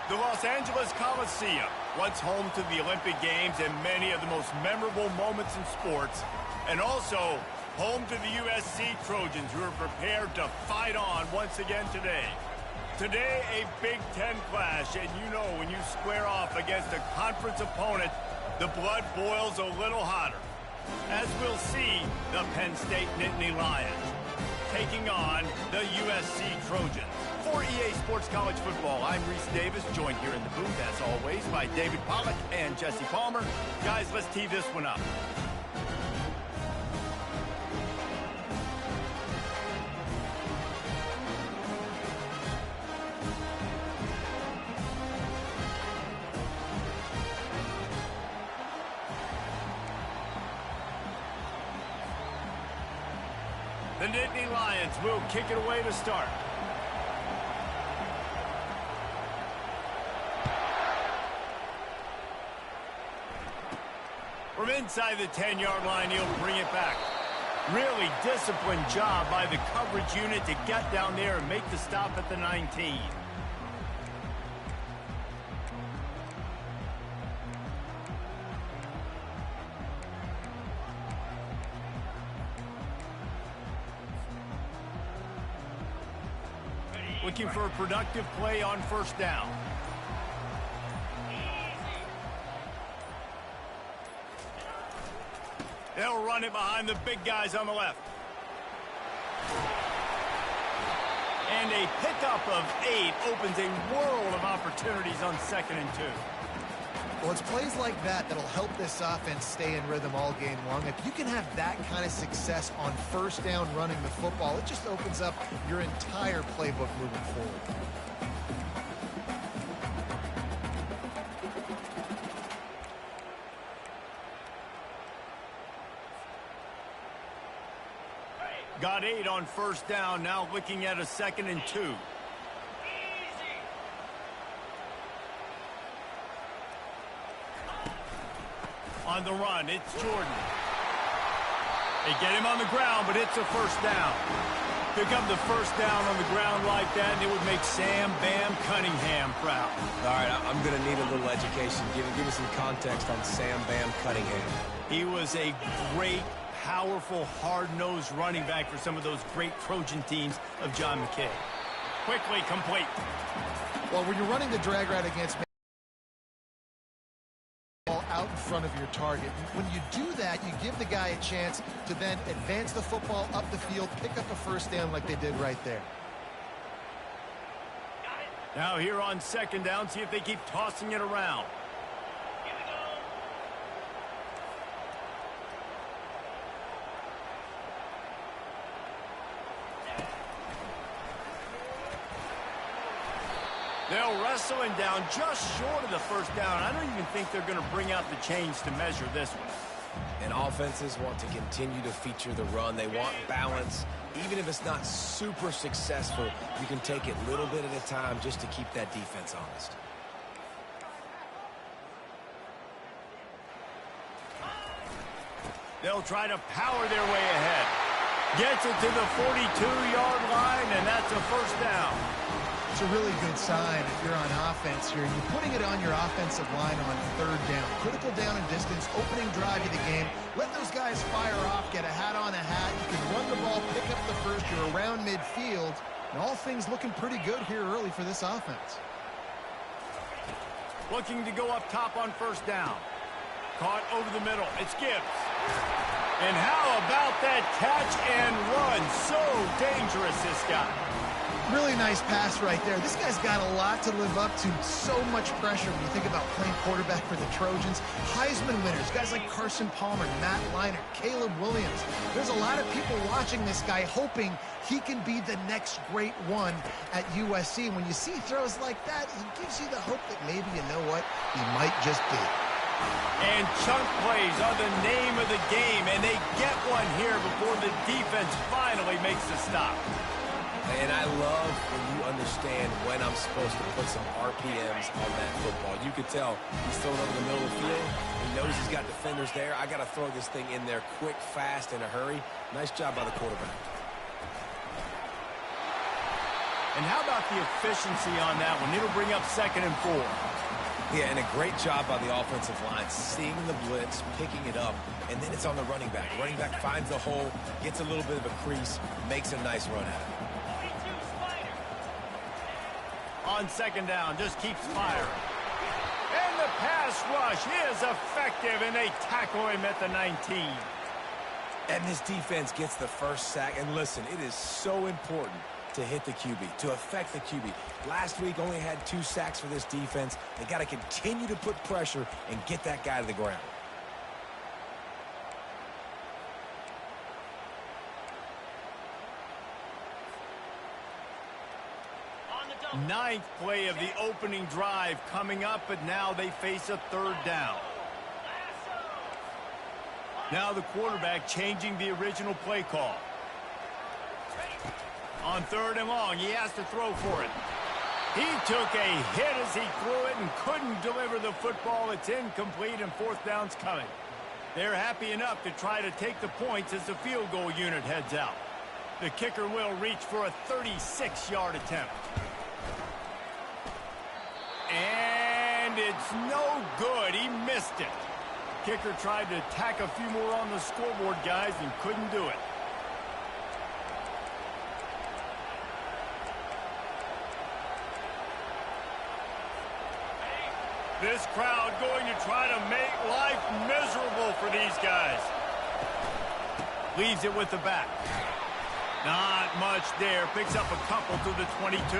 The Los Angeles Coliseum, once home to the Olympic Games and many of the most memorable moments in sports, and also home to the USC Trojans, who are prepared to fight on once again today. Today, a Big Ten clash, and you know when you square off against a conference opponent, the blood boils a little hotter. As we'll see, the Penn State Nittany Lions taking on the USC Trojans. For EA Sports College Football, I'm Reese Davis, joined here in the booth, as always, by David Pollack and Jesse Palmer. Guys, let's tee this one up. The Nittany Lions will kick it away to start. From inside the 10-yard line, he'll bring it back. Really disciplined job by the coverage unit to get down there and make the stop at the 19. Looking for a productive play on first down. They'll run it behind the big guys on the left. And a pickup of 8 opens a world of opportunities on 2nd and 2. Well, it's plays like that that'll help this offense stay in rhythm all game long. If you can have that kind of success on first down running the football, it just opens up your entire playbook moving forward. Got 8 on first down, now looking at a 2nd and 2. On the run, it's Jordan. They get him on the ground, but it's a first down. Pick up the first down on the ground like that, and it would make Sam Bam Cunningham proud. All right, I'm going to need a little education. Give me some context on Sam Bam Cunningham. He was a great, powerful, hard-nosed running back for some of those great Trojan teams of John McKay. Quickly complete. Well, when you're running the drag route against out in front of your target, when you do that, you give the guy a chance to then advance the football up the field, pick up a first down like they did right there. Now here on 2nd down, see if they keep tossing it around. They'll wrestle him down just short of the first down. I don't even think they're going to bring out the chains to measure this one. And offenses want to continue to feature the run. They want balance. Even if it's not super successful, you can take it little bit at a time just to keep that defense honest. They'll try to power their way ahead. Gets it to the 42-yard line, and that's a first down. It's a really good sign if you're on offense here. You're putting it on your offensive line on 3rd down. Critical down and distance, opening drive of the game. Let those guys fire off, get a hat on a hat. You can run the ball, pick up the first. You're around midfield. And all things looking pretty good here early for this offense. Looking to go up top on first down. Caught over the middle. It's Gibbs. And how about that catch and run? So dangerous, this guy. Really nice pass right there. This guy's got a lot to live up to. So much pressure when you think about playing quarterback for the Trojans. Heisman winners, guys like Carson Palmer, Matt Leinart, Caleb Williams. There's a lot of people watching this guy hoping he can be the next great one at USC. When you see throws like that, it gives you the hope that maybe, you know what, he might just be. And chunk plays are the name of the game, and they get one here before the defense finally makes the stop. And I love when you understand when I'm supposed to put some RPMs on that football. You could tell he's throwing over the middle of the field. He knows he's got defenders there. I got to throw this thing in there quick, fast, in a hurry. Nice job by the quarterback. And how about the efficiency on that one? It'll bring up 2nd and 4. Yeah, and a great job by the offensive line, seeing the blitz, picking it up, and then it's on the running back. Running back finds the hole, gets a little bit of a crease, makes a nice run at it. On 2nd down, just keeps firing. And the pass rush is effective, and they tackle him at the 19. And this defense gets the first sack. And listen, it is so important to hit the QB, to affect the QB. Last week only had 2 sacks for this defense. They got to continue to put pressure and get that guy to the ground. Ninth play of the opening drive coming up, but now they face a 3rd down. Now the quarterback changing the original play call. On 3rd and long, he has to throw for it. He took a hit as he threw it and couldn't deliver the football. It's incomplete, and 4th down's coming. They're happy enough to try to take the points as the field goal unit heads out. The kicker will reach for a 36-yard attempt. And it's no good. He missed it. Kicker tried to tack a few more on the scoreboard, guys, and couldn't do it. This crowd going to try to make life miserable for these guys. Leaves it with the back. Not much there. Picks up a couple to the 22.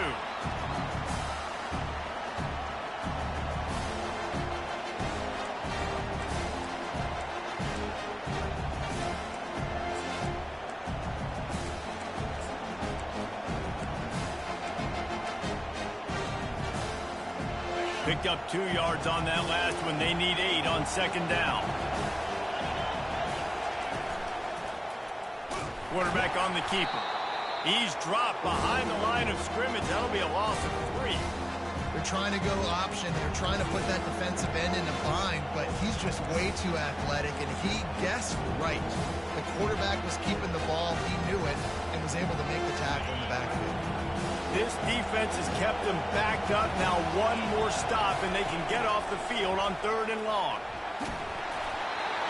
Picked up 2 yards on that last one. They need 8 on 2nd down. Quarterback on the keeper. He's dropped behind the line of scrimmage. That'll be a loss of 3. They're trying to go option. They're trying to put that defensive end in a bind, but he's just way too athletic, and he guessed right. The quarterback was keeping the ball. He knew it and was able to make the tackle in the backfield. This defense has kept them backed up. Now 1 more stop, and they can get off the field on 3rd and long.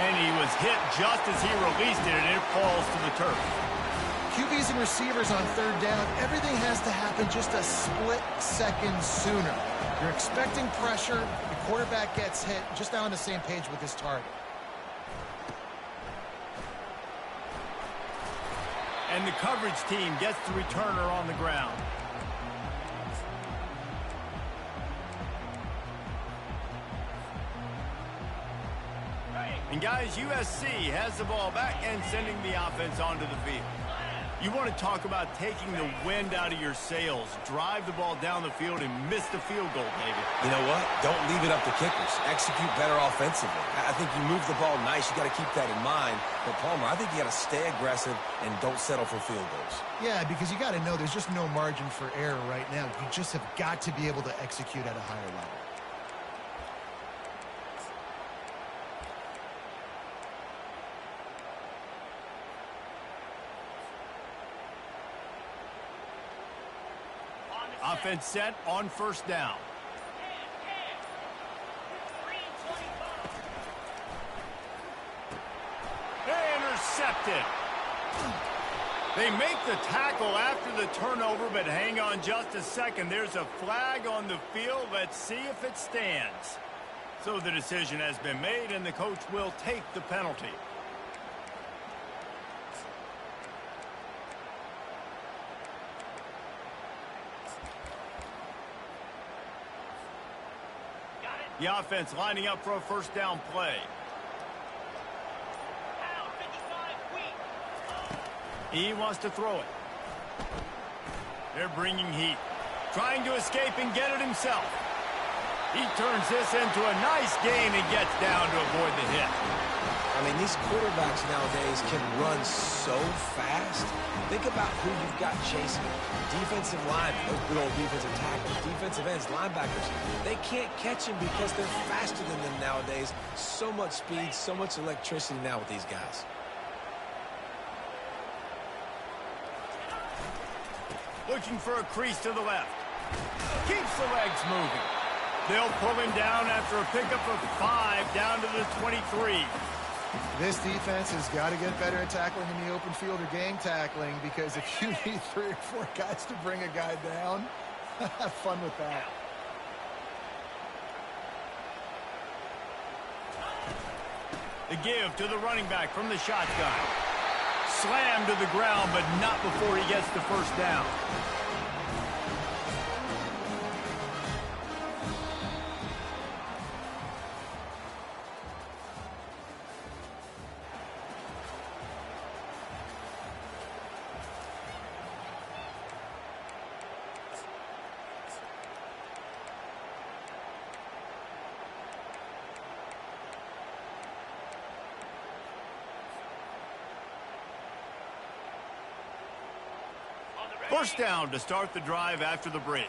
And he was hit just as he released it, and it falls to the turf. QBs and receivers on 3rd down, everything has to happen just a split second sooner. You're expecting pressure. The quarterback gets hit, just now on the same page with his target. And the coverage team gets the returner on the ground. And guys, USC has the ball back and sending the offense onto the field. You want to talk about taking the wind out of your sails. Drive the ball down the field and miss the field goal, baby. You know what? Don't leave it up to kickers. Execute better offensively. I think you move the ball nice. You got to keep that in mind. But, Palmer, I think you got to stay aggressive and don't settle for field goals. Yeah, because you got to know there's just no margin for error right now. You just have got to be able to execute at a higher level. Offense set on 1st down. Intercepted. They make the tackle after the turnover, but hang on just a second. There's a flag on the field. Let's see if it stands. So the decision has been made, and the coach will take the penalty. The offense lining up for a 1st down play. He wants to throw it. They're bringing heat. Trying to escape and get it himself. He turns this into a nice gain and gets down to avoid the hit. I mean, these quarterbacks nowadays can run so fast. Think about who you've got chasing. Defensive line, those good old defensive tackles, defensive ends, linebackers. They can't catch him because they're faster than them nowadays. So much speed, so much electricity now with these guys. Looking for a crease to the left. Keeps the legs moving. They'll pull him down after a pickup of 5 down to the 23. This defense has got to get better at tackling in the open field or gang tackling, because if you need 3 or 4 guys to bring a guy down, have fun with that. The give to the running back from the shotgun. Slammed to the ground, but not before he gets the first down. First down to start the drive after the break.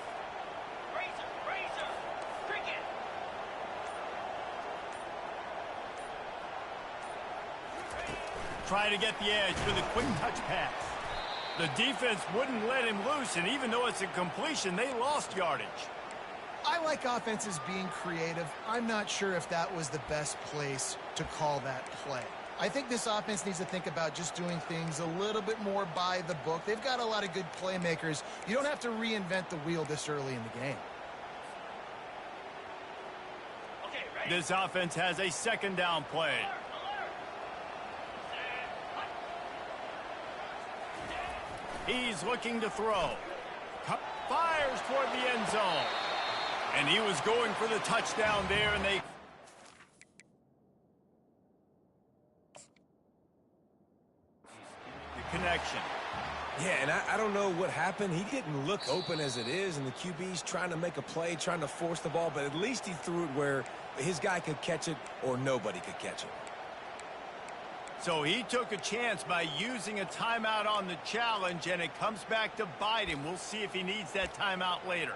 Try to get the edge with a quick touch pass. The defense wouldn't let him loose, and even though it's a completion, they lost yardage. I like offenses being creative. I'm not sure if that was the best place to call that play. I think this offense needs to think about just doing things a little bit more by the book. They've got a lot of good playmakers. You don't have to reinvent the wheel this early in the game. This offense has a second down play. He's looking to throw. Fires toward the end zone. And he was going for the touchdown there, and they... connection. Yeah, and I don't know what happened. He didn't look open as it is, and the QB's trying to make a play, trying to force the ball, but at least he threw it where his guy could catch it or nobody could catch it. So he took a chance by using a timeout on the challenge, and it comes back to bite him. We'll see if he needs that timeout later.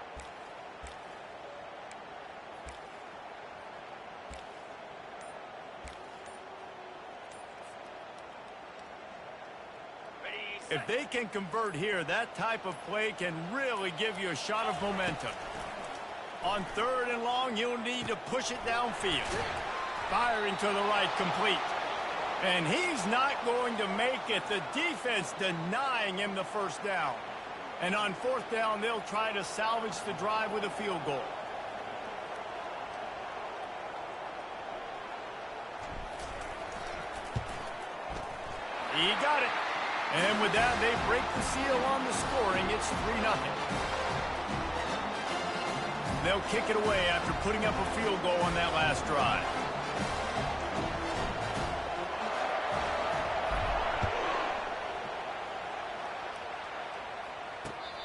If they can convert here, that type of play can really give you a shot of momentum. On 3rd and long, you'll need to push it downfield. Firing to the right, complete. And he's not going to make it. The defense denying him the first down. And on 4th down, they'll try to salvage the drive with a field goal. He got it. And with that, they break the seal on the scoring. It's 3-0. They'll kick it away after putting up a field goal on that last drive.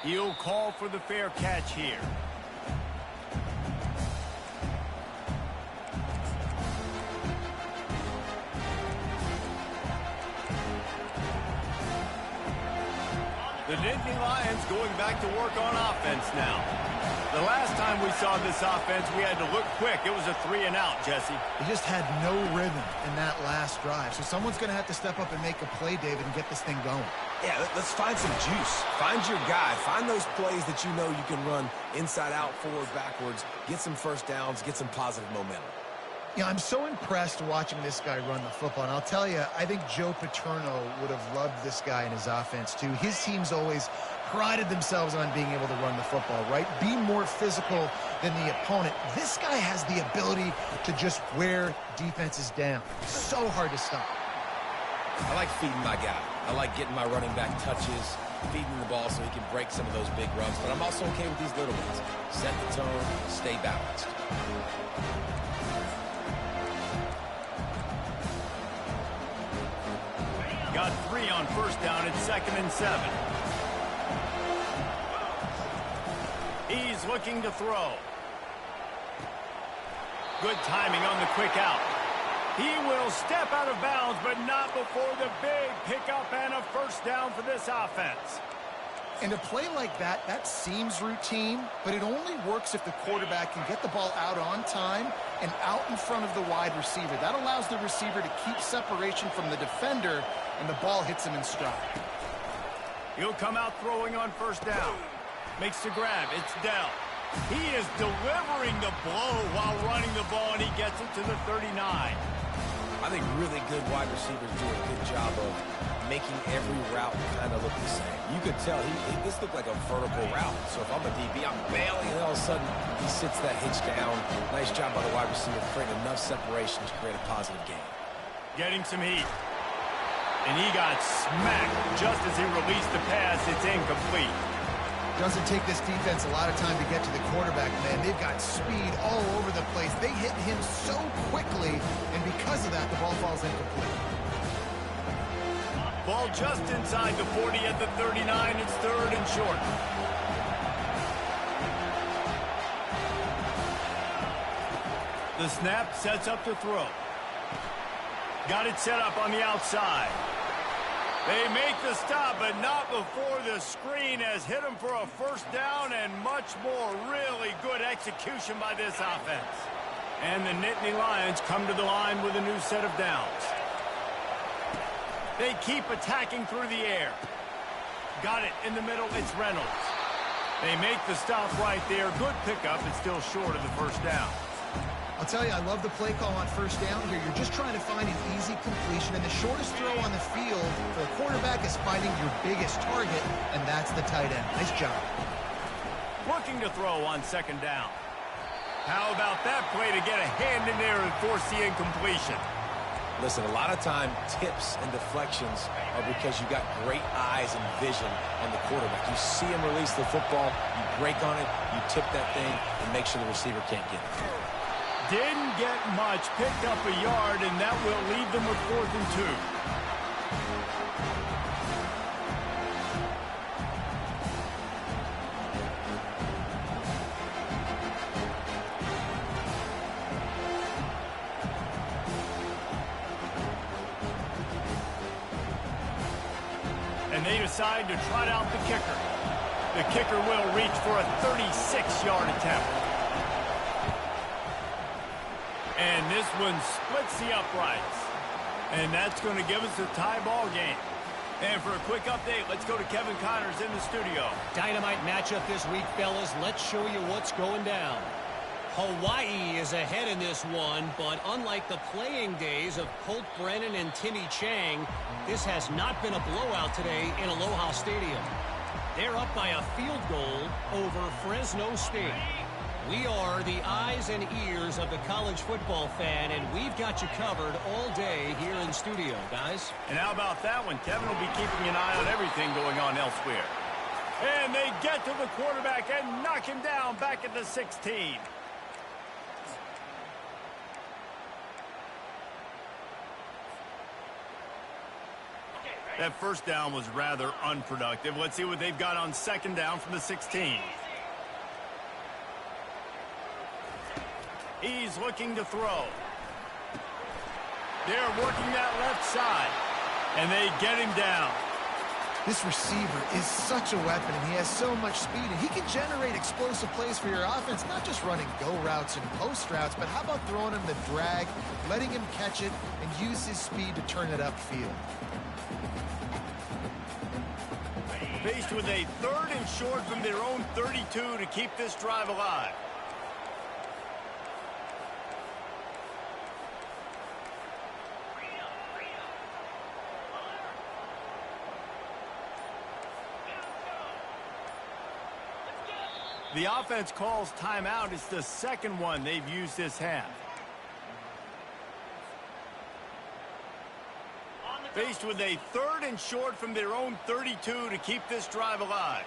He'll call for the fair catch here. The Nittany Lions going back to work on offense now. The last time we saw this offense, we had to look quick. It was a 3-and-out, Jesse. He just had no rhythm in that last drive. So someone's going to have to step up and make a play, David, and get this thing going. Yeah, let's find some juice. Find your guy. Find those plays that you know you can run inside out, forward, backwards. Get some first downs. Get some positive momentum. Yeah, I'm so impressed watching this guy run the football. And I'll tell you, I think Joe Paterno would have loved this guy in his offense, too. His teams always prided themselves on being able to run the football, right? Be more physical than the opponent. This guy has the ability to just wear defenses down. So hard to stop. I like feeding my guy. I like getting my running back touches, feeding the ball so he can break some of those big runs. But I'm also okay with these little ones. Set the tone, stay balanced. Got 3 on first down at 2nd and 7. He's looking to throw. Good timing on the quick out. He will step out of bounds, but not before the big pickup and a first down for this offense. And a play like that, that seems routine, but it only works if the quarterback can get the ball out on time and out in front of the wide receiver. That allows the receiver to keep separation from the defender, and the ball hits him in stride. He'll come out throwing on first down. Makes the grab. It's Dell. He is delivering the blow while running the ball, and he gets it to the 39. I think really good wide receivers do a good job of making every route kind of look the same. You could tell this looked like a vertical route. So if I'm a DB, I'm bailing, and all of a sudden he sits that hitch down. Nice job by the wide receiver creating enough separation to create a positive gain. Getting some heat. And he got smacked just as he released the pass. It's incomplete. Doesn't take this defense a lot of time to get to the quarterback, man. They've got speed all over the place. They hit him so quickly, and because of that, the ball falls incomplete. Ball just inside the 40 at the 39. It's third and short. The snap sets up to throw. Got it set up on the outside. They make the stop, but not before the screen has hit him for a first down and much more. Really good execution by this offense. And the Nittany Lions come to the line with a new set of downs. They keep attacking through the air. Got it in the middle. It's Reynolds. They make the stop right there. Good pickup. It's still short of the first down. I'll tell you, I love the play call on first down here. You're just trying to find an easy completion, and the shortest throw on the field for the quarterback is finding your biggest target, and that's the tight end. Nice job. Looking to throw on second down. How about that play to get a hand in there and force the incompletion? Listen, a lot of time, tips and deflections are because you got great eyes and vision on the quarterback. You see him release the football, you break on it, you tip that thing, and make sure the receiver can't get it. Didn't get much, picked up a yard, and that will leave them with 4th and 2. And they decide to trot out the kicker. The kicker will reach for a 36-yard attempt. And this one splits the uprights. And that's going to give us a tie ball game. And for a quick update, let's go to Kevin Connors in the studio. Dynamite matchup this week, fellas. Let's show you what's going down. Hawaii is ahead in this one, but unlike the playing days of Colt Brennan and Timmy Chang, this has not been a blowout today in Aloha Stadium. They're up by a field goal over Fresno State. We are the eyes and ears of the college football fan, and we've got you covered all day here in studio, guys. And how about that one? Kevin will be keeping an eye on everything going on elsewhere. And they get to the quarterback and knock him down back at the 16. That first down was rather unproductive. Let's see what they've got on second down from the 16. He's looking to throw. They're working that left side, and they get him down. This receiver is such a weapon, and he has so much speed, and he can generate explosive plays for your offense, not just running go routes and post routes, but how about throwing him the drag, letting him catch it, and use his speed to turn it upfield. Faced with a 3rd and short from their own 32 to keep this drive alive. The offense calls timeout. It's the second one they've used this half. Faced with a 3rd and short from their own 32 to keep this drive alive.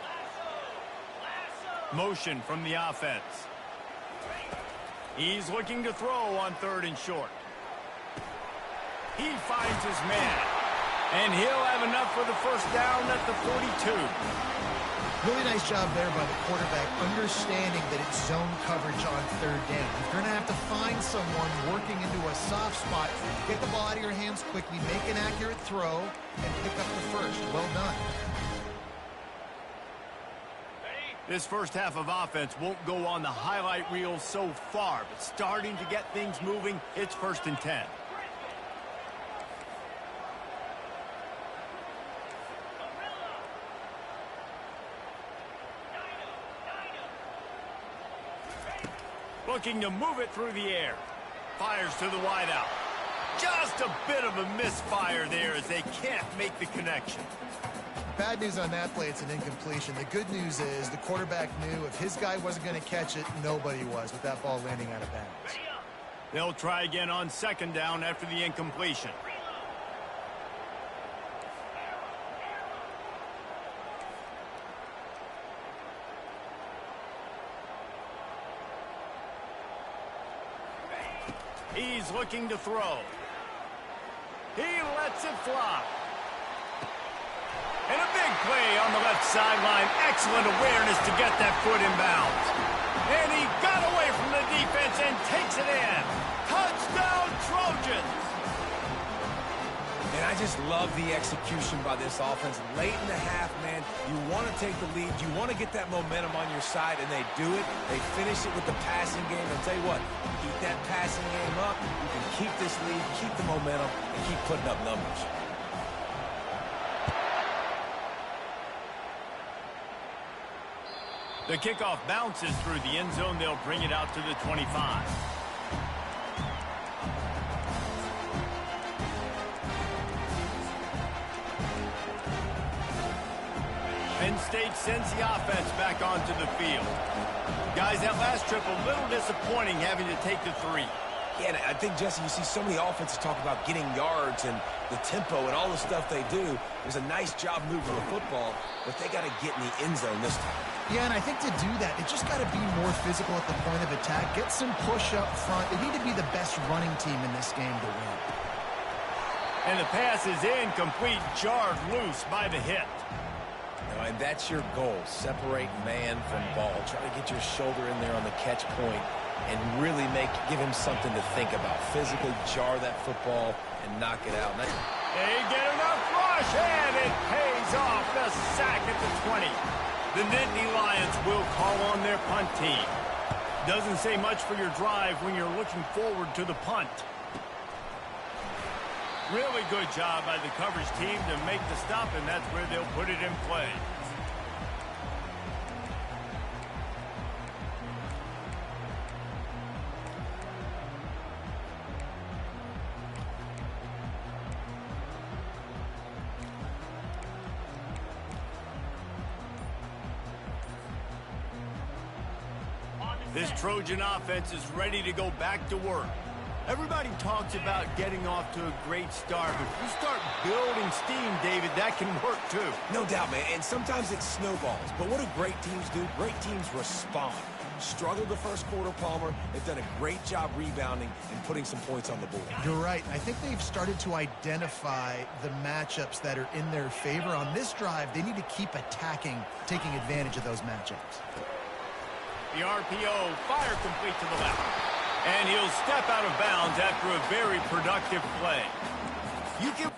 Motion from the offense. He's looking to throw on 3rd and short. He finds his man. And he'll have enough for the first down at the 42. Really nice job there by the quarterback, understanding that it's zone coverage on 3rd down. You're going to have to find someone working into a soft spot, get the ball out of your hands quickly, make an accurate throw, and pick up the first. Well done. This first half of offense won't go on the highlight reel so far, but starting to get things moving, it's 1st and 10. Looking to move it through the air. Fires to the wideout. Just a bit of a misfire there as they can't make the connection. Bad news on that play, it's an incompletion. The good news is the quarterback knew if his guy wasn't going to catch it, nobody was with that ball landing out of bounds. They'll try again on second down after the incompletion. He's looking to throw. He lets it fly. And a big play on the left sideline. Excellent awareness to get that foot in bounds. And he got away from the defense and takes it in. Touchdown, Trojans! And I just love the execution by this offense. Late in the half, man, you want to take the lead. You want to get that momentum on your side, and they do it. They finish it with the passing game. I'll tell you what, keep that passing game up. You can keep this lead, keep the momentum, and keep putting up numbers. The kickoff bounces through the end zone. They'll bring it out to the 25. Penn State sends the offense back onto the field. Guys, that last trip a little disappointing having to take the 3. Yeah, and I think, Jesse, you see so many offenses talk about getting yards and the tempo and all the stuff they do. It was a nice job moving the football, but they got to get in the end zone this time. Yeah, and I think to do that, they just got to be more physical at the point of attack. Get some push up front. They need to be the best running team in this game to win. And the pass is incomplete, jarred loose by the hit. And that's your goal. Separate man from ball. Try to get your shoulder in there on the catch point and really give him something to think about. Physically jar that football and knock it out. They get enough rush, and it pays off. The sack at the 20. The Nittany Lions will call on their punt team. Doesn't say much for your drive when you're looking forward to the punt. Really good job by the coverage team to make the stop, and that's where they'll put it in play. This Trojan offense is ready to go back to work. Everybody talks about getting off to a great start, but if you start building steam, David, that can work too. No doubt, man, and sometimes it snowballs. But what do great teams do? Great teams respond. Struggled the first quarter, Palmer. They've done a great job rebounding and putting some points on the board. You're right. I think they've started to identify the matchups that are in their favor. On this drive, they need to keep attacking, taking advantage of those matchups. The RPO, fire complete to the left. And he'll step out of bounds after a very productive play. You can...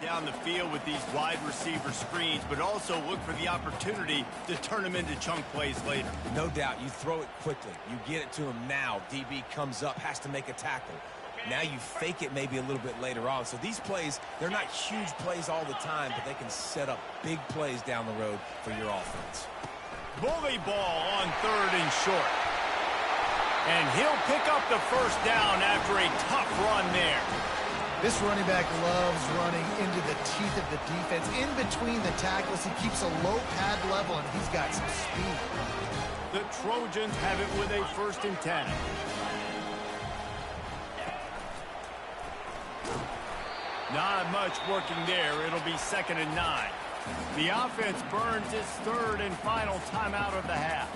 down the field with these wide receiver screens, but also look for the opportunity to turn them into chunk plays later. No doubt, you throw it quickly. You get it to him now. DB comes up, has to make a tackle. Now you fake it maybe a little bit later on. So these plays, they're not huge plays all the time, but they can set up big plays down the road for your offense. Bully ball on 3rd and short. And he'll pick up the first down after a tough run there. This running back loves running into the teeth of the defense. In between the tackles, he keeps a low pad level, and he's got some speed. The Trojans have it with a 1st and 10. Not much working there. It'll be 2nd and 9. The offense burns its 3rd and final timeout of the half.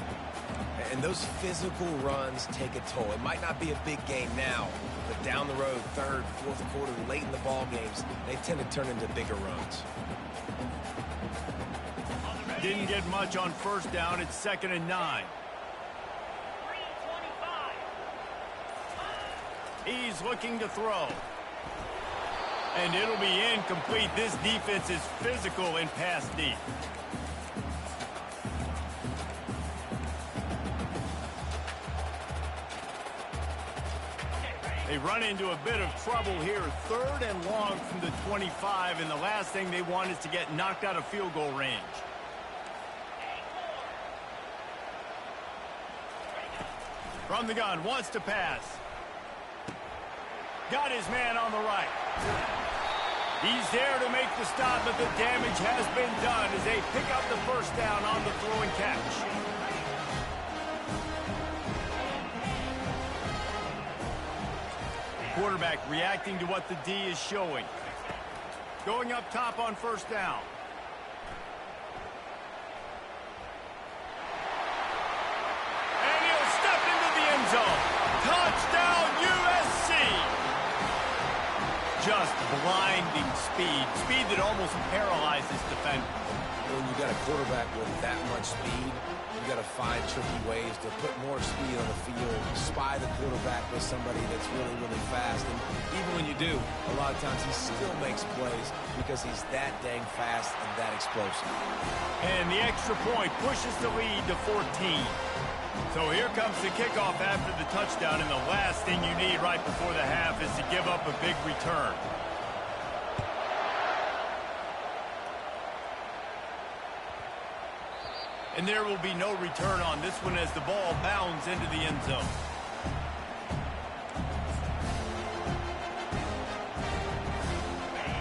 And those physical runs take a toll. It might not be a big game now, but down the road, 3rd, 4th quarter, late in the ball games, they tend to turn into bigger runs. Didn't get much on 1st down. It's 2nd and 9. He's looking to throw. And it'll be incomplete. This defense is physical in pass deep. They run into a bit of trouble here. 3rd and long from the 25, and the last thing they want is to get knocked out of field goal range. From the gun, wants to pass. Got his man on the right. He's there to make the stop, but the damage has been done as they pick up the first down on the throw and catch. Quarterback reacting to what the D is showing. Going up top on 1st down. And he'll step into the end zone. Touchdown, USC! Just blinding speed. Speed that almost paralyzes defenders. When you got a quarterback with that much speed, you got to find tricky ways to put more speed on the field, spy the quarterback with somebody that's really, really fast. And even when you do, a lot of times he still makes plays because he's that dang fast and that explosive. And the extra point pushes the lead to 14. So here comes the kickoff after the touchdown, and the last thing you need right before the half is to give up a big return. And there will be no return on this one as the ball bounds into the end zone.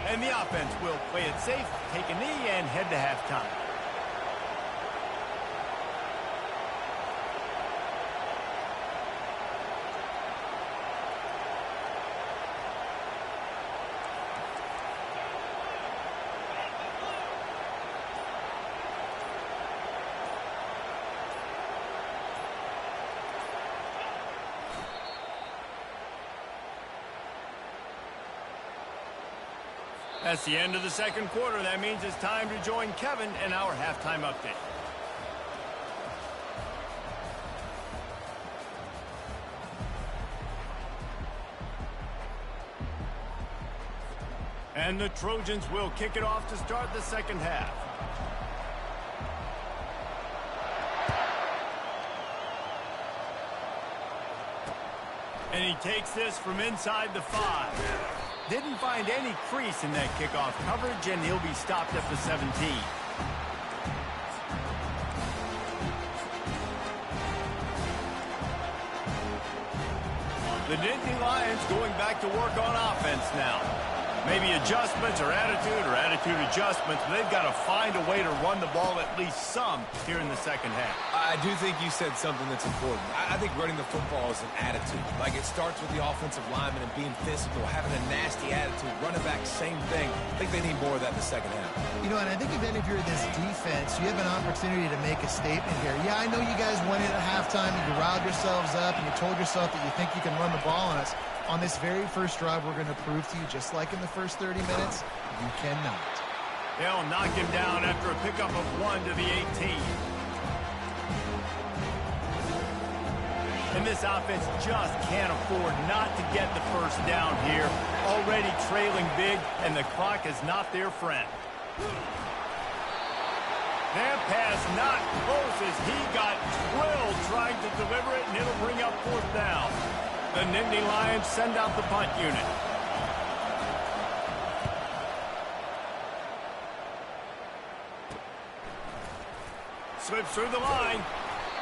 And the offense will play it safe, take a knee, and head to halftime. That's the end of the 2nd quarter. That means it's time to join Kevin in our halftime update. And the Trojans will kick it off to start the 2nd half. And he takes this from inside the 5. Didn't find any crease in that kickoff coverage, and he'll be stopped at the 17. The Nittany Lions going back to work on offense now. Maybe adjustments or attitude adjustments, but they've got to find a way to run the ball at least some here in the 2nd half. I do think you said something that's important. I think running the football is an attitude. Like, it starts with the offensive lineman and being physical, having a nasty attitude. Running back, same thing. I think they need more of that in the 2nd half. You know, and I think if you're this defense, you have an opportunity to make a statement here. Yeah, I know you guys went in at halftime and you riled yourselves up and you told yourself that you think you can run the ball on us. On this very first drive, we're going to prove to you, just like in the first 30 minutes, you cannot. They'll knock him down after a pickup of 1 to the 18. And this offense just can't afford not to get the first down here. Already trailing big, and the clock is not their friend. That pass not close as he got drilled trying to deliver it, and it'll bring up fourth down. The Nittany Lions send out the punt unit. Slips through the line,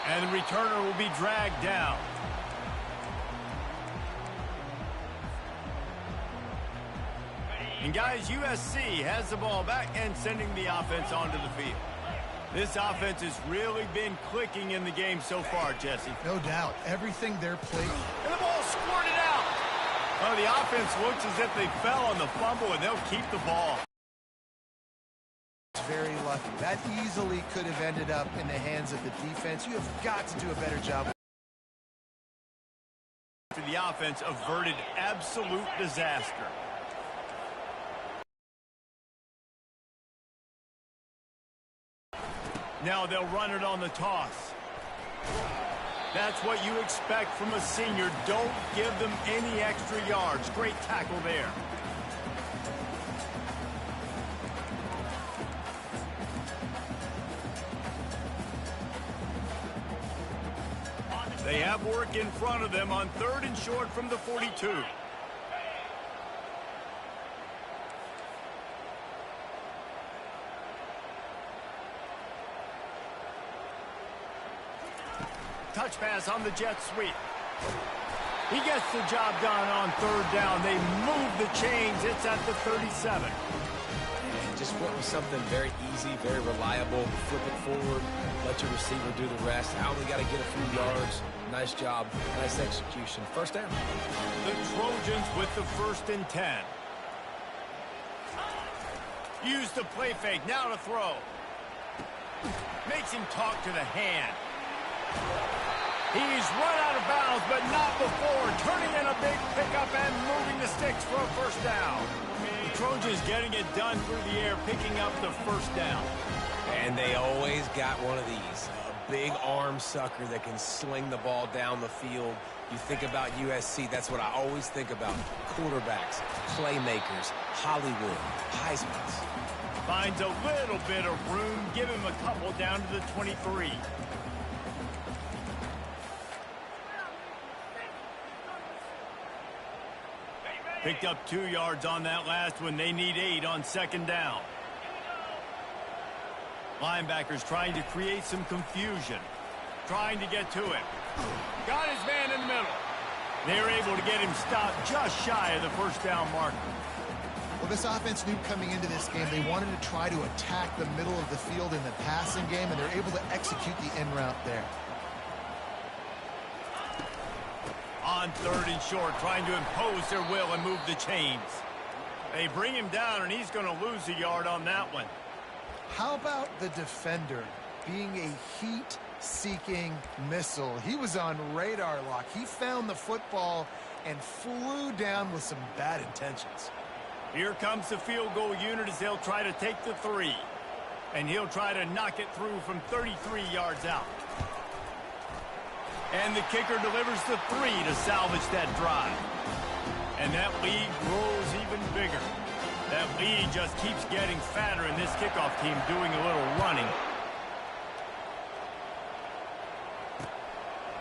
and the returner will be dragged down. And guys, USC has the ball back and sending the offense onto the field. This offense has really been clicking in the game so far, Jesse. No doubt. Everything they're playing. And the ball squirted out. Oh, the offense looks as if they fell on the fumble, and they'll keep the ball. Very lucky. That easily could have ended up in the hands of the defense. You have got to do a better job. The offense averted absolute disaster. Now they'll run it on the toss. That's what you expect from a senior. Don't give them any extra yards. Great tackle there. They have work in front of them on 3rd and short from the 42. Touch pass on the jet sweep. He gets the job done on 3rd down. They move the chains. It's at the 37. And just went with something very easy, very reliable. Flip it forward, let your receiver do the rest. I only got to get a few yards. Nice job, nice execution. First down. The Trojans with the 1st and 10. Use the play fake, now to throw. Makes him talk to the hand. He's run out of bounds, but not before. Turning in a big pickup and moving the sticks for a first down. The Trojans getting it done through the air, picking up the first down. And they always got one of these. A big arm sucker that can sling the ball down the field. You think about USC, that's what I always think about. Quarterbacks, playmakers, Hollywood, Heismans. Finds a little bit of room. Give him a couple down to the 23. Picked up 2 yards on that last one. They need 8 on 2nd down. Linebackers trying to create some confusion. Trying to get to him. Got his man in the middle. They're able to get him stopped just shy of the first down marker. Well, this offense knew coming into this game they wanted to try to attack the middle of the field in the passing game, and they're able to execute the in route there. On 3rd and short, trying to impose their will and move the chains. They bring him down, and he's going to lose a yard on that one. How about the defender being a heat-seeking missile? He was on radar lock. He found the football and flew down with some bad intentions. Here comes the field goal unit as they'll try to take the 3. And he'll try to knock it through from 33 yards out. And the kicker delivers the 3 to salvage that drive. And that lead grows even bigger. That lead just keeps getting fatter, and this kickoff team doing a little running.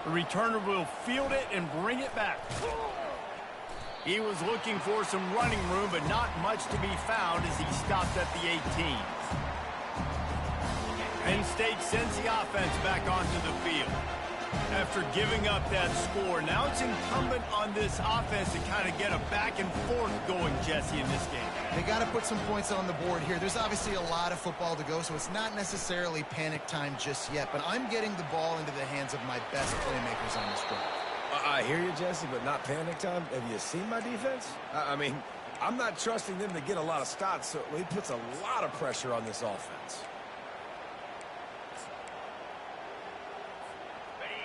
The returner will field it and bring it back. He was looking for some running room, but not much to be found as he stopped at the 18. Penn State sends the offense back onto the field. After giving up that score, now it's incumbent on this offense to kind of get a back and forth going, Jesse, in this game. They got to put some points on the board here. There's obviously a lot of football to go, so it's not necessarily panic time just yet, but I'm getting the ball into the hands of my best playmakers on this drive. I hear you, Jesse, but not panic time. Have you seen my defense? I mean, I'm not trusting them to get a lot of stops, so he puts a lot of pressure on this offense.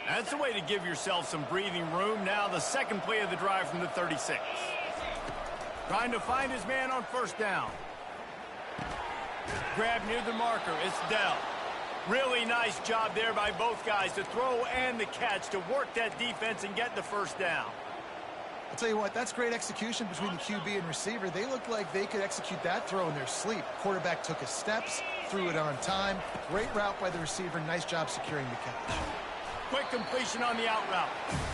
That's the way to give yourself some breathing room. Now the second play of the drive from the 36. Trying to find his man on first down. Grab near the marker. It's Dell. Really nice job there by both guys to throw and the catch to work that defense and get the first down. I'll tell you what, that's great execution between the QB and receiver. They looked like they could execute that throw in their sleep. Quarterback took his steps, threw it on time. Great route by the receiver. Nice job securing the catch. Quick completion on the out route.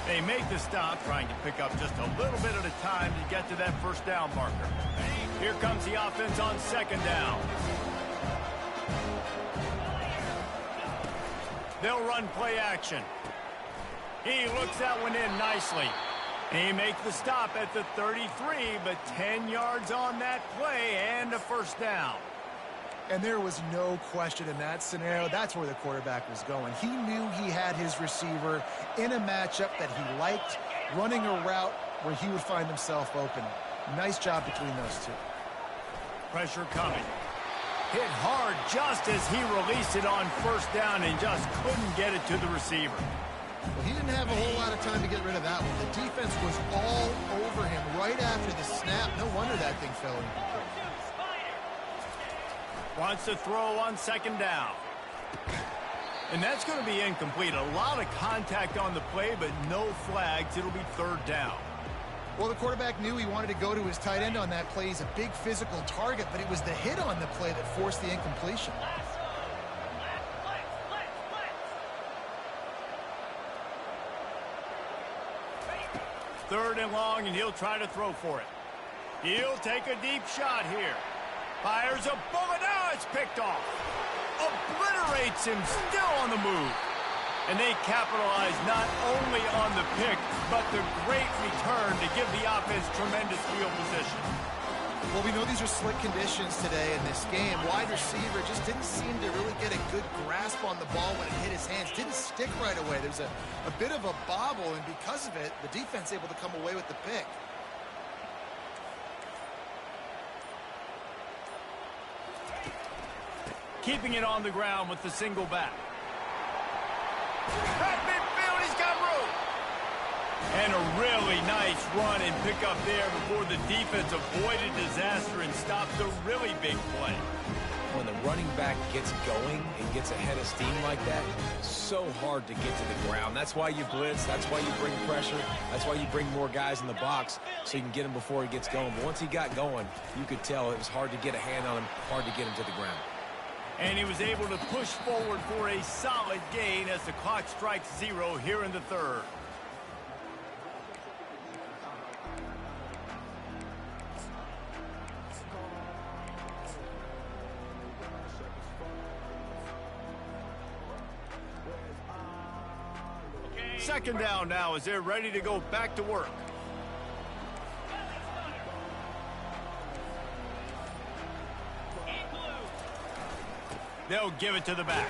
They make the stop, trying to pick up just a little bit at a time to get to that first down marker. Here comes the offense on second down. They'll run play action. He looks that one in nicely. He makes the stop at the 33, but 10 yards on that play and a first down. And there was no question in that scenario. That's where the quarterback was going. He knew he had his receiver in a matchup that he liked, running a route where he would find himself open. Nice job between those two. Pressure coming. Hit hard just as he released it on first down and just couldn't get it to the receiver. Well, he didn't have a whole lot of time to get rid of that one. The defense was all over him right after the snap. No wonder that thing fell incomplete. Wants to throw on second down. And that's going to be incomplete. A lot of contact on the play, but no flags. It'll be third down. Well, the quarterback knew he wanted to go to his tight end on that play. He's a big physical target, but it was the hit on the play that forced the incompletion. Third and long, and he'll try to throw for it. He'll take a deep shot here. Fires a bullet. Now it's picked off. Obliterates him, still on the move. And they capitalize not only on the pick, but the great return to give the offense tremendous field position. Well, we know these are slick conditions today in this game. Wide receiver just didn't seem to really get a good grasp on the ball when it hit his hands. Didn't stick right away. There's a bit of a bobble, and because of it, the defense able to come away with the pick. Keeping it on the ground with the single back. At midfield, he's got room. And a really nice run and pick up there before the defense avoided disaster and stopped a really big play. When the running back gets going and gets ahead of steam like that, so hard to get to the ground. That's why you blitz. That's why you bring pressure. That's why you bring more guys in the box so you can get him before he gets going. But once he got going, you could tell it was hard to get a hand on him, hard to get him to the ground. And he was able to push forward for a solid gain as the clock strikes 0 here in the third. Second down now as they're ready to go back to work. They'll give it to the back.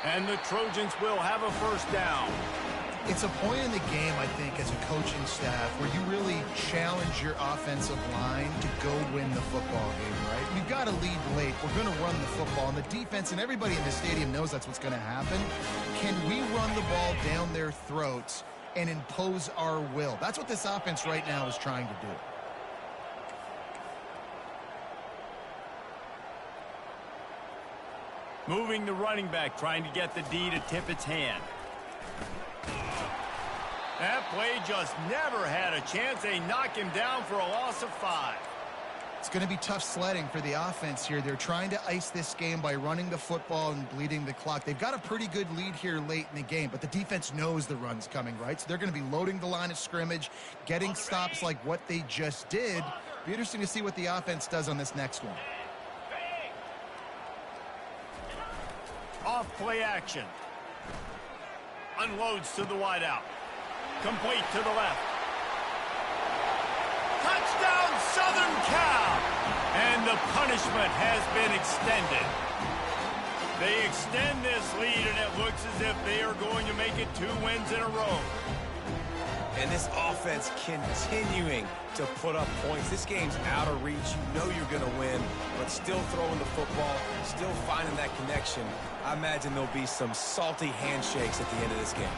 And the Trojans will have a first down. It's a point in the game, I think, as a coaching staff where you really challenge your offensive line to go win the football game, right? We've got to lead late. We're going to run the football. And the defense and everybody in the stadium knows that's what's going to happen. Can we run the ball down their throats and impose our will? That's what this offense right now is trying to do. Moving the running back, trying to get the D to tip its hand. That play just never had a chance. They knock him down for a loss of 5. It's going to be tough sledding for the offense here. They're trying to ice this game by running the football and bleeding the clock. They've got a pretty good lead here late in the game, but the defense knows the run's coming, right? So they're going to be loading the line of scrimmage, getting stops like what they just did. Be interesting to see what the offense does on this next one. Off play action. Unloads to the wideout. Complete to the left. Touchdown, Southern Cal! And the punishment has been extended. They extend this lead, and it looks as if they are going to make it 2 wins in a row. And this offense continuing to put up points. This game's out of reach. You know you're going to win, but still throwing the football, still finding that connection. I imagine there'll be some salty handshakes at the end of this game.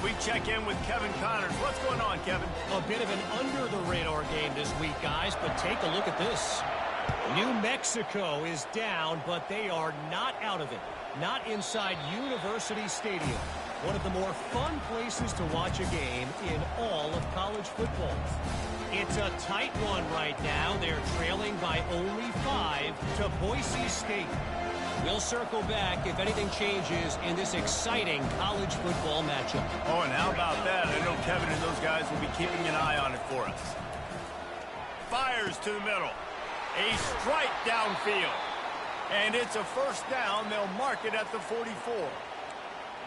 We check in with Kevin Connors. What's going on, Kevin? A bit of an under-the-radar game this week, guys, but take a look at this. New Mexico is down, but they are not out of it. Not inside University Stadium, one of the more fun places to watch a game in all of college football. It's a tight one right now. They're trailing by only 5 to Boise State. We'll circle back if anything changes in this exciting college football matchup. Oh, and how about that? I know Kevin and those guys will be keeping an eye on it for us. Fires to the middle. A strike downfield. And it's a first down. They'll mark it at the 44.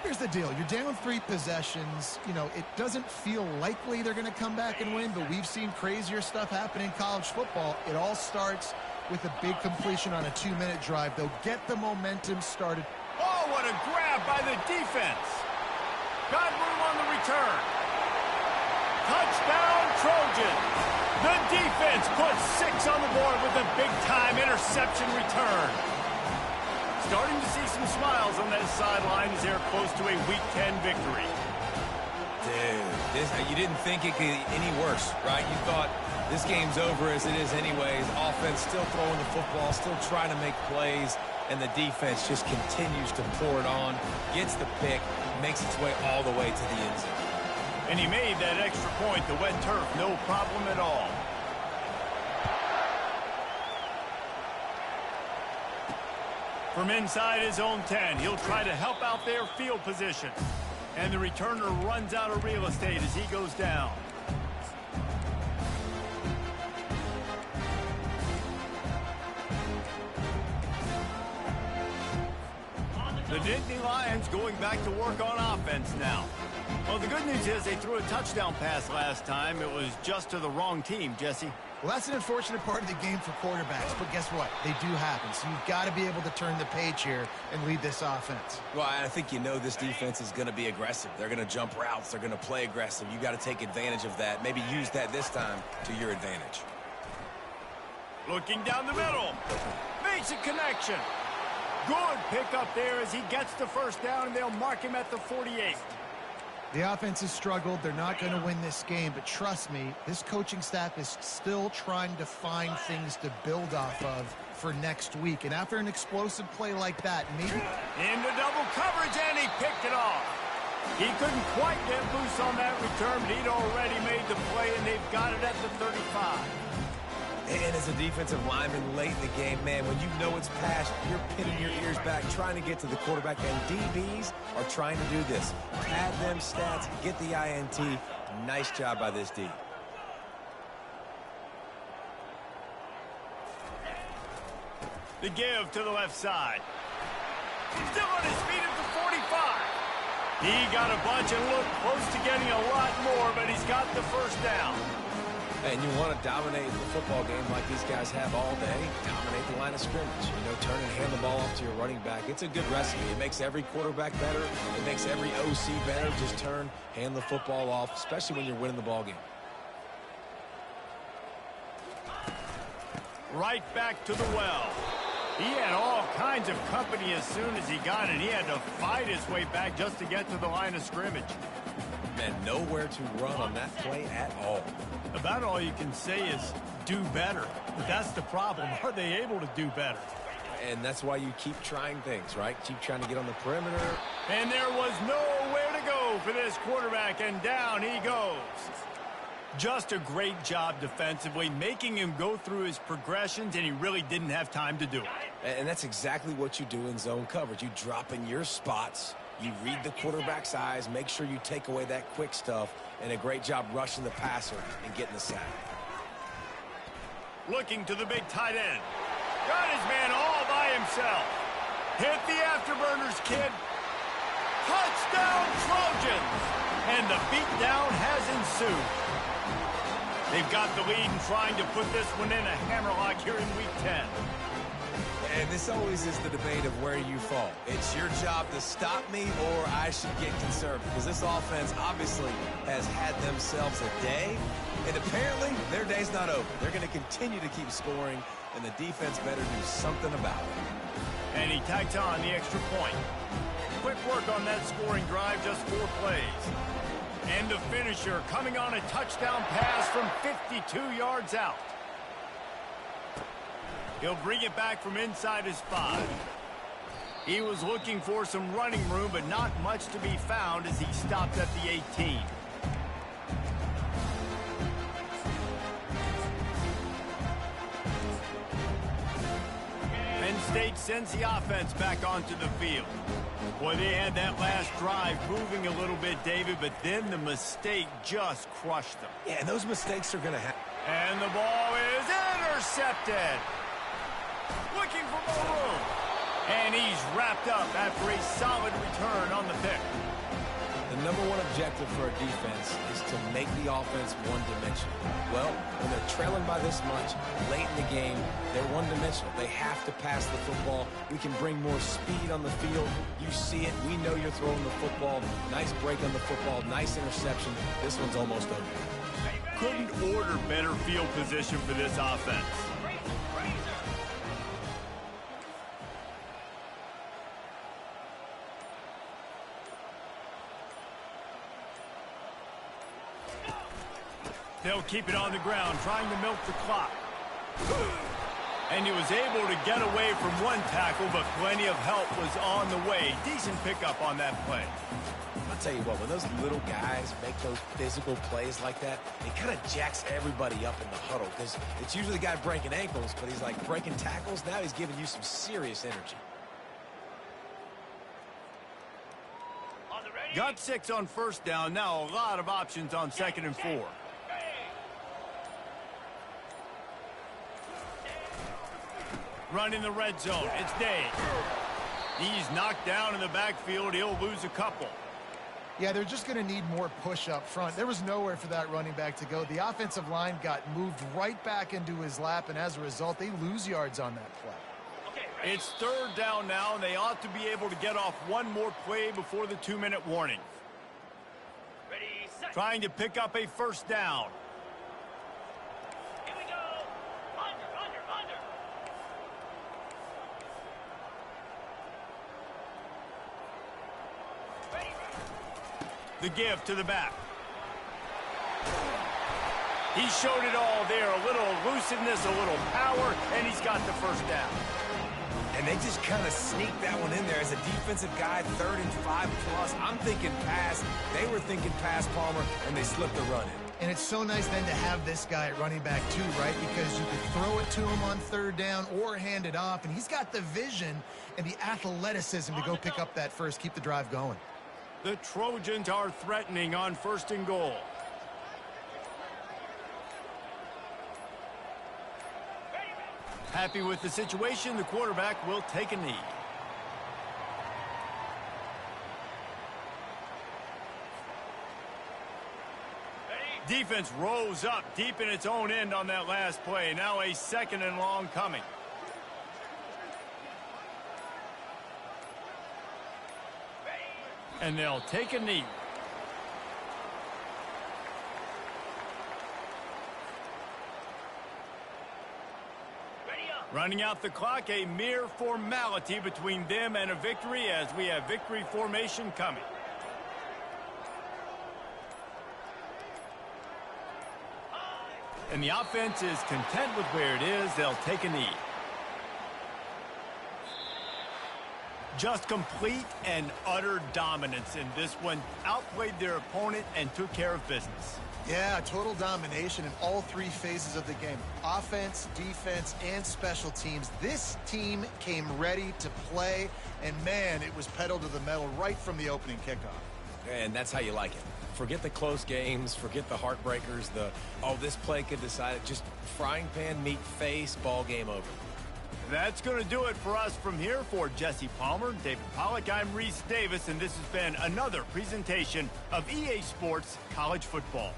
Here's the deal. You're down 3 possessions. You know, it doesn't feel likely they're going to come back and win, but we've seen crazier stuff happen in college football. It all starts with a big completion on a 2-minute drive. They'll get the momentum started. Oh, what a grab by the defense. Got room on the return. Touchdown, Trojans. The defense puts 6 on the board with a big-time interception return. Starting to see some smiles on that sideline as they're close to a Week 10 victory. Dude, you didn't think it could get any worse, right? You thought this game's over as it is anyways. Offense still throwing the football, still trying to make plays, and the defense just continues to pour it on, gets the pick, makes its way all the way to the end zone. And he made that extra point, the wet turf, no problem at all. From inside his own 10, he'll try to help out their field position. And the returner runs out of real estate as he goes down. The Nittany Lions going back to work on offense now. Well, the good news is they threw a touchdown pass last time. It was just to the wrong team, Jesse. Well, that's an unfortunate part of the game for quarterbacks, but guess what? They do happen, so you've got to be able to turn the page here and lead this offense. Well, I think you know this defense is going to be aggressive. They're going to jump routes. They're going to play aggressive. You got to take advantage of that. Maybe use that this time to your advantage. Looking down the middle. Makes a connection. Good pick up there as he gets the first down, and they'll mark him at the 48. The offense has struggled. They're not going to win this game, but trust me, this coaching staff is still trying to find things to build off of for next week. And after an explosive play like that, maybe... Into double coverage, and he picked it off. He couldn't quite get loose on that return, but he'd already made the play, and they've got it at the 35. And as a defensive lineman late in the game, man, when you know it's past, you're pinning your ears back, trying to get to the quarterback, and DBs are trying to do this. Pad them stats, get the INT. Nice job by this D. The give to the left side. Still on his feet at the 45. He got a bunch and looked close to getting a lot more, but he's got the first down. And you want to dominate the football game like these guys have all day. Dominate the line of scrimmage. You know, turn and hand the ball off to your running back. It's a good recipe. It makes every quarterback better. It makes every OC better. Just turn, hand the football off, especially when you're winning the ball game. Right back to the well. He had all kinds of company as soon as he got it. He had to fight his way back just to get to the line of scrimmage. Man, nowhere to run on that play at all. About all you can say is do better. But that's the problem. Are they able to do better? And that's why you keep trying things, right? Keep trying to get on the perimeter. And there was nowhere to go for this quarterback, and down he goes. Just a great job defensively, making him go through his progressions, and he really didn't have time to do it. And that's exactly what you do in zone coverage. You drop in your spots. You read the quarterback's eyes, make sure you take away that quick stuff, and a great job rushing the passer and getting the sack. Looking to the big tight end. Got his man all by himself. Hit the afterburners, kid. Touchdown, Trojans! And the beatdown has ensued. They've got the lead and trying to put this one in a hammerlock here in Week 10. And this always is the debate of where you fall. It's your job to stop me, or I should get conservative. Because this offense obviously has had themselves a day, and apparently their day's not over. They're going to continue to keep scoring, and the defense better do something about it. And he tacked on the extra point. Quick work on that scoring drive, just 4 plays. And the finisher coming on a touchdown pass from 52 yards out. He'll bring it back from inside his 5. He was looking for some running room, but not much to be found as he stopped at the 18. Penn State sends the offense back onto the field. Boy, they had that last drive moving a little bit, David, but then the mistake just crushed them. Yeah, and those mistakes are going to happen. And the ball is intercepted. Looking for more room. And he's wrapped up after a solid return on the pick. The number one objective for a defense is to make the offense one-dimensional. Well, when they're trailing by this much, late in the game, they're one-dimensional. They have to pass the football. We can bring more speed on the field. You see it. We know you're throwing the football. Nice break on the football. Nice interception. This one's almost over. Couldn't order better field position for this offense. They'll keep it on the ground, trying to milk the clock. And he was able to get away from one tackle, but plenty of help was on the way. Decent pickup on that play. I'll tell you what, when those little guys make those physical plays like that, it kind of jacks everybody up in the huddle, because it's usually the guy breaking ankles, but he's like breaking tackles. Now he's giving you some serious energy. Got 6 on first down. Now a lot of options on 2nd and 4. Running the red zone. It's Day. He's knocked down in the backfield. He'll lose a couple. Yeah, they're just going to need more push up front. There was nowhere for that running back to go. The offensive line got moved right back into his lap, and as a result, they lose yards on that play. It's 3rd down now, and they ought to be able to get off one more play before the 2-minute warning. Trying to pick up a 1st down. The give to the back. He showed it all there. A little elusiveness, a little power, and he's got the 1st down. And they just kind of sneaked that one in there as a defensive guy, 3rd and 5+. I'm thinking pass. They were thinking pass, Palmer, and they slipped the run in. And it's so nice then to have this guy at running back too, right? Because you could throw it to him on 3rd down or hand it off, and he's got the vision and the athleticism to go pick up that first, keep the drive going. The Trojans are threatening on 1st and goal. Happy with the situation, the quarterback will take a knee. Defense rose up deep in its own end on that last play. Now a 2nd and long coming. And they'll take a knee. Running out the clock, a mere formality between them and a victory as we have victory formation coming. And the offense is content with where it is. They'll take a knee. Just complete and utter dominance in this one. Outplayed their opponent and took care of business. Yeah, total domination in all 3 phases of the game. Offense, defense, and special teams. This team came ready to play, and man, it was pedal to the metal right from the opening kickoff. And that's how you like it. Forget the close games, forget the heartbreakers, oh, this play could decide it. Just frying pan, meat face, ball game over. That's going to do it for us from here. For Jesse Palmer, David Pollack, I'm Reese Davis, and this has been another presentation of EA Sports College Football.